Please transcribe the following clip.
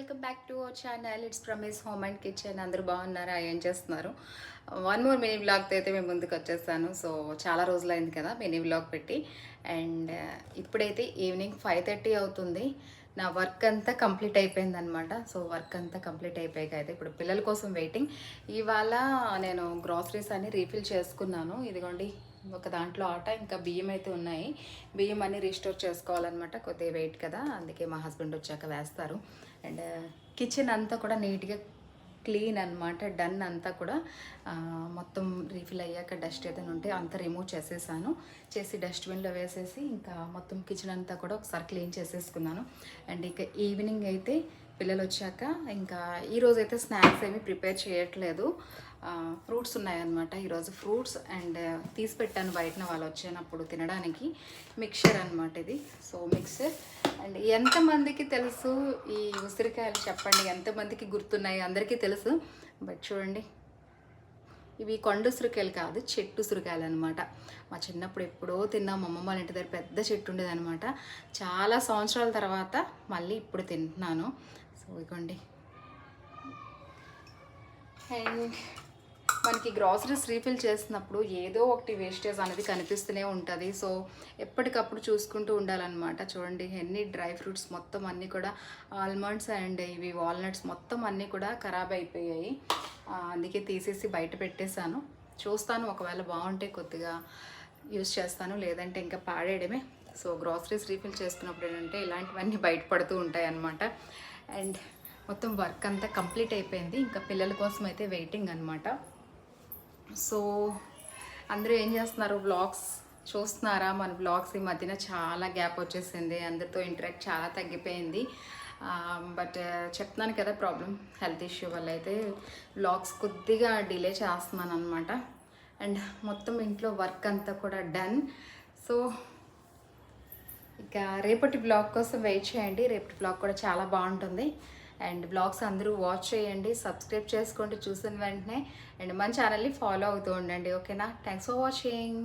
Welcome back to our channel. It's Prami's home and kitchen. అందరూ బాగున్నారా? ఏం చేస్తున్నారు? వన్ మోర్ మినీ వ్లాగ్తో అయితే మేము ముందుకు వచ్చేస్తాను. సో చాలా రోజులైంది కదా మినీ వ్లాగ్ పెట్టి. అండ్ ఇప్పుడైతే ఈవినింగ్ 5:30 అవుతుంది. నా వర్క్ అంతా కంప్లీట్ అయిపోయింది అనమాట. సో వర్క్ అంతా కంప్లీట్ అయిపోయాక అయితే ఇప్పుడు పిల్లల కోసం వెయిటింగ్. ఇవాళ నేను గ్రాసరీస్ అన్ని రీఫిల్ చేసుకున్నాను. ఇదిగోండి ఒక దాంట్లో ఆట, ఇంకా బియ్యం అయితే ఉన్నాయి. బియ్యం అన్ని రీస్టోర్ చేసుకోవాలన్నమాట. కొద్దిగా వెయిట్ కదా, అందుకే మా హస్బెండ్ వచ్చాక వేస్తారు. అండ్ కిచెన్ అంతా కూడా నీట్గా క్లీన్ అనమాట, డన్ అంతా కూడా. మొత్తం రీఫిల్ అయ్యాక డస్ట్ ఏదైనా ఉంటే అంతా రిమూవ్ చేసేసాను. చేసి డస్ట్బిన్లో వేసేసి ఇంకా మొత్తం కిచెన్ అంతా కూడా ఒకసారి క్లీన్ చేసేసుకున్నాను. అండ్ ఇక ఈవినింగ్ అయితే పిల్లలు వచ్చాక ఇంకా ఈరోజైతే స్నాక్స్ ఏమీ ప్రిపేర్ చేయట్లేదు. ఫ్రూట్స్ ఉన్నాయన్నమాట. ఈరోజు ఫ్రూట్స్ అండ్ తీసి పెట్టాను బయటన వాళ్ళు వచ్చినప్పుడు తినడానికి. మిక్చర్ అనమాట ఇది. So mixture. అండ్ ఎంతమందికి తెలుసు ఈ ఉసిరికాయలు చెప్పండి, ఎంతమందికి గుర్తున్నాయి? అందరికీ తెలుసు. బట్ చూడండి, ఇవి కొండ ఉసిరికాయలు కాదు, చెట్టు ఉసిరికాయలు అనమాట. మా చిన్నప్పుడు ఎప్పుడో తిన్నాం. మా అమ్మమ్మ వాళ్ళ ఇంటి దగ్గర పెద్ద చెట్టు ఉండేదన్నమాట. చాలా సంవత్సరాల తర్వాత మళ్ళీ ఇప్పుడు తింటున్నాను. సో ఇగోండి. అండ్ మనకి గ్రాసరీస్ రీఫిల్ చేసినప్పుడు ఏదో ఒకటి వేస్టేజ్ అనేది కనిపిస్తూనే ఉంటుంది. సో ఎప్పటికప్పుడు చూసుకుంటూ ఉండాలన్నమాట. చూడండి ఎన్ని డ్రై ఫ్రూట్స్ మొత్తం అన్నీ కూడా, ఆల్మండ్స్ అండ్ ఇవి వాల్నట్స్ మొత్తం అన్నీ కూడా ఖరాబ్ అయిపోయాయి. అందుకే తీసేసి బయట పెట్టేశాను. చూస్తాను, ఒకవేళ బాగుంటే కొద్దిగా యూస్ చేస్తాను, లేదంటే ఇంకా పాడేయడమే. సో గ్రాసరీస్ రీఫిల్ చేసుకున్నప్పుడు ఏంటంటే ఇలాంటివన్నీ బయటపడుతూ ఉంటాయి అన్నమాట. అండ్ మొత్తం వర్క్ అంతా కంప్లీట్ అయిపోయింది. ఇంకా పిల్లల కోసం అయితే వెయిటింగ్ అనమాట. సో అందరూ ఏం చేస్తున్నారు? వ్లాగ్స్ చూస్తున్నారా? మన వ్లాగ్స్ ఈ మధ్యన చాలా గ్యాప్ వచ్చేసింది. అందరితో ఇంటరాక్ట్ చాలా తగ్గిపోయింది. బట్ చెప్తున్నాను కదా, ప్రాబ్లం హెల్త్ ఇష్యూ వల్ల అయితే వ్లాగ్స్ కొద్దిగా డిలే చేస్తున్నాను అనమాట. అండ్ మొత్తం ఇంట్లో వర్క్ అంతా కూడా డన్. సో ఇక రేపటి బ్లాగ్ కోసం వెయిట్ చేయండి. రేపటి బ్లాగ్ కూడా చాలా బాగుంటుంది. అండ్ బ్లాగ్స్ అందరూ వాచ్ చేయండి, సబ్స్క్రైబ్ చేసుకోండి చూసిన వెంటనే. అండ్ మన ఛానల్ని ఫాలో అవుతూ ఉండండి. ఓకేనా? Thanks for watching.